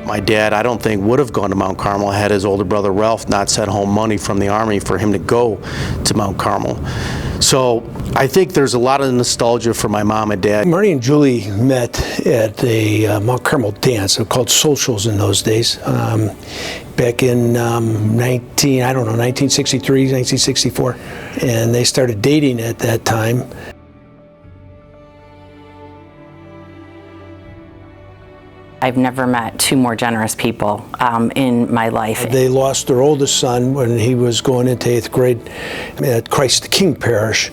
My dad, I don't think, would have gone to Mount Carmel had his older brother Ralph not sent home money from the Army for him to go to Mount Carmel. So I think there's a lot of nostalgia for my mom and dad. Marty and Julie met at a Mount Carmel dance called Socials in those days, back in 1963, 1964, and they started dating at that time. I've never met two more generous people in my life. They lost their oldest son when he was going into 8th grade at Christ the King Parish.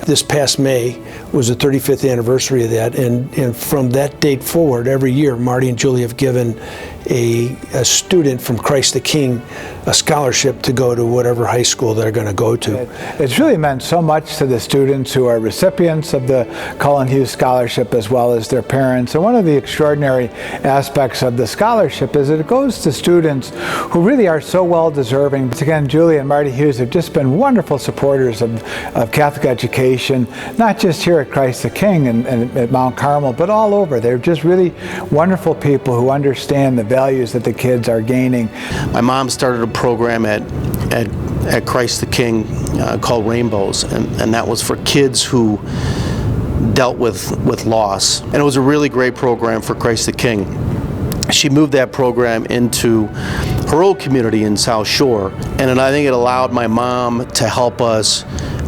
This past May was the 35th anniversary of that, and from that date forward, every year, Marty and Julie have given a student from Christ the King a scholarship to go to whatever high school they're going to go to. It's really meant so much to the students who are recipients of the Cullen Hughes Scholarship as well as their parents. And one of the extraordinary aspects of the scholarship is that it goes to students who really are so well deserving. But again, Julie and Marty Hughes have just been wonderful supporters of Catholic education, not just here at Christ the King and at Mount Carmel, but all over. They're just really wonderful people who understand the values that the kids are gaining. My mom started a program at Christ the King called Rainbows, and that was for kids who dealt with loss. And it was a really great program for Christ the King. She moved that program into her old community in South Shore, and I think it allowed my mom to help us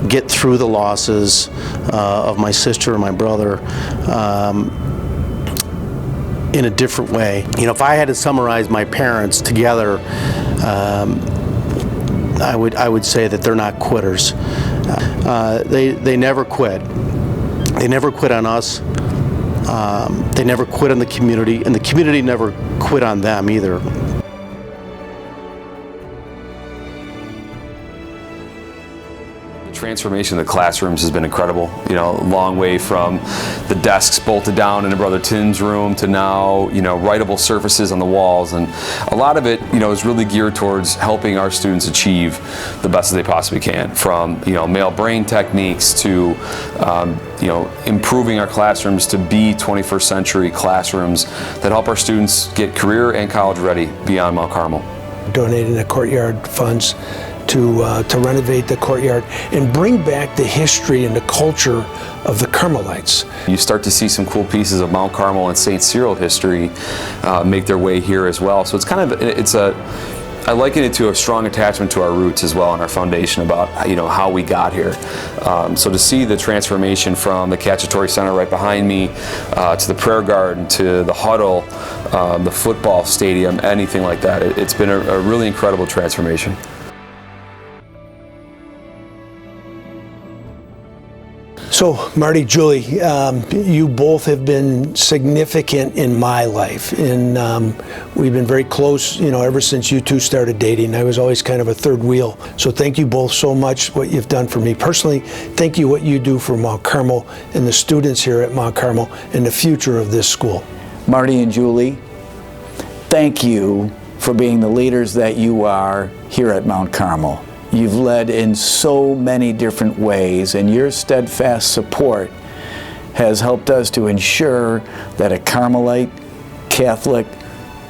get through the losses of my sister and my brother in a different way. You know, if I had to summarize my parents together, I would say that they're not quitters. They never quit. They never quit on us. They never quit on the community, and the community never quit on them either. Transformation of the classrooms has been incredible. You know, a long way from the desks bolted down in Brother Tim's room to now, you know, writable surfaces on the walls, and a lot of it, you know, is really geared towards helping our students achieve the best that they possibly can. From, you know, male brain techniques to, you know, improving our classrooms to be 21st century classrooms that help our students get career and college ready beyond Mount Carmel. Donating the courtyard funds to renovate the courtyard and bring back the history and the culture of the Carmelites. You start to see some cool pieces of Mount Carmel and St. Cyril history make their way here as well. So it's kind of, I liken it to a strong attachment to our roots as well and our foundation about, you know, how we got here. So to see the transformation from the Cacciatore Center right behind me to the prayer garden to the huddle, the football stadium, anything like that, it's been a really incredible transformation. So, Marty, Julie, you both have been significant in my life, and we've been very close, you know, ever since you two started dating. I was always kind of a third wheel. So thank you both so much what you've done for me personally. Thank you what you do for Mount Carmel and the students here at Mount Carmel and the future of this school. Marty and Julie, thank you for being the leaders that you are here at Mount Carmel. You've led in so many different ways, and your steadfast support has helped us to ensure that a Carmelite Catholic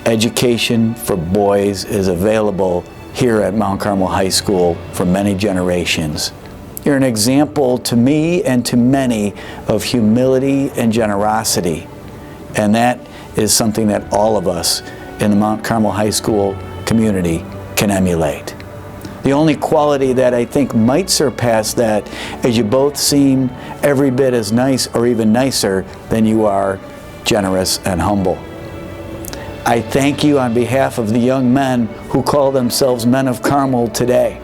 education for boys is available here at Mount Carmel High School for many generations. You're an example to me and to many of humility and generosity, and that is something that all of us in the Mount Carmel High School community can emulate. The only quality that I think might surpass that is you both seem every bit as nice or even nicer than you are generous and humble. I thank you on behalf of the young men who call themselves Men of Carmel today,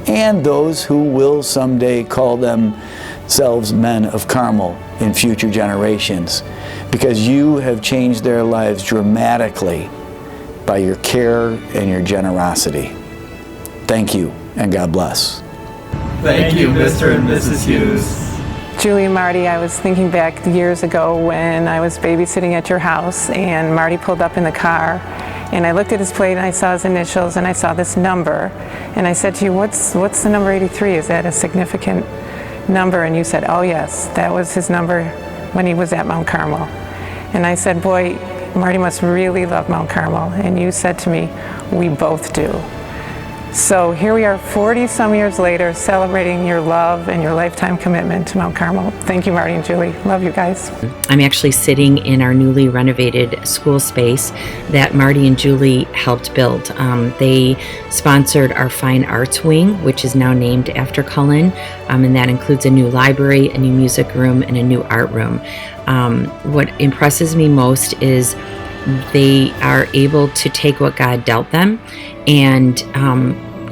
and those who will someday call themselves Men of Carmel in future generations, because you have changed their lives dramatically by your care and your generosity. Thank you, and God bless. Thank you, Mr. and Mrs. Hughes. Julie and Marty, I was thinking back years ago when I was babysitting at your house, and Marty pulled up in the car, and I looked at his plate and I saw his initials and I saw this number, and I said to you, what's the number 83? Is that a significant number? And you said, oh yes, that was his number when he was at Mount Carmel. And I said, boy, Marty must really love Mount Carmel. And you said to me, we both do. So here we are 40-some years later celebrating your love and your lifetime commitment to Mount Carmel. Thank you, Marty and Julie. Love you guys. I'm actually sitting in our newly renovated school space that Marty and Julie helped build. They sponsored our Fine Arts Wing, which is now named after Cullen, and that includes a new library, a new music room, and a new art room. What impresses me most is they are able to take what God dealt them and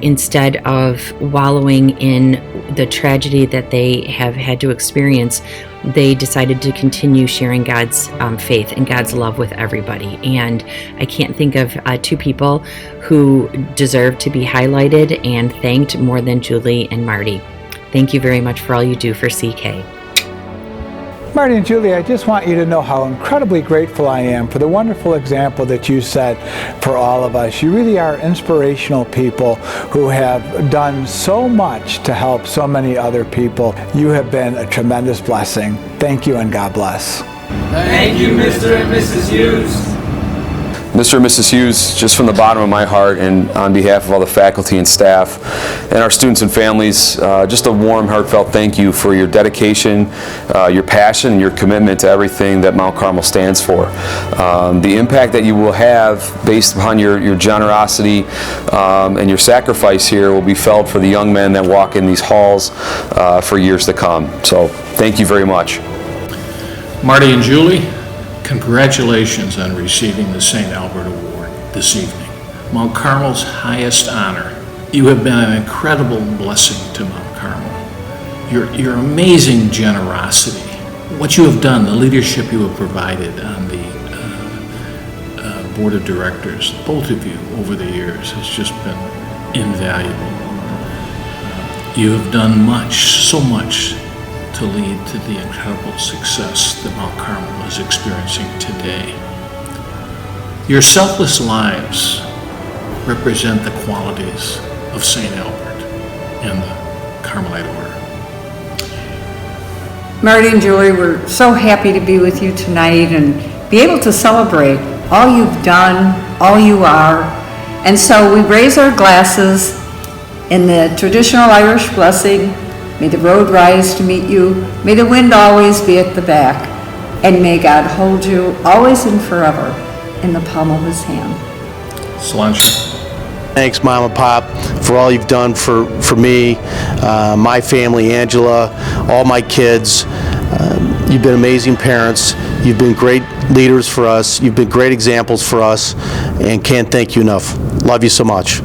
instead of wallowing in the tragedy that they have had to experience, they decided to continue sharing God's faith and God's love with everybody. And I can't think of two people who deserve to be highlighted and thanked more than Julie and Marty. Thank you very much for all you do for CK. Marty and Julie, I just want you to know how incredibly grateful I am for the wonderful example that you set for all of us. You really are inspirational people who have done so much to help so many other people. You have been a tremendous blessing. Thank you and God bless. Thank you, Mr. and Mrs. Hughes. Mr. and Mrs. Hughes, just from the bottom of my heart and on behalf of all the faculty and staff and our students and families, just a warm, heartfelt thank you for your dedication, your passion, and your commitment to everything that Mount Carmel stands for. The impact that you will have based upon your generosity and your sacrifice here will be felt for the young men that walk in these halls for years to come. So thank you very much. Marty and Julie, congratulations on receiving the St. Albert Award this evening, Mount Carmel's highest honor. You have been an incredible blessing to Mount Carmel. Your amazing generosity, what you have done, the leadership you have provided on the board of directors, both of you over the years has just been invaluable. You have done much, so much, to lead to the incredible success that Mount Carmel is experiencing today. Your selfless lives represent the qualities of St. Albert and the Carmelite Order. Marty and Julie, we're so happy to be with you tonight and be able to celebrate all you've done, all you are. And so we raise our glasses in the traditional Irish blessing. May the road rise to meet you. May the wind always be at the back. And may God hold you always and forever in the palm of his hand. Solange. Thanks, Mom and Pop, for all you've done for me, my family, Angela, all my kids. You've been amazing parents. You've been great leaders for us. You've been great examples for us, and can't thank you enough. Love you so much.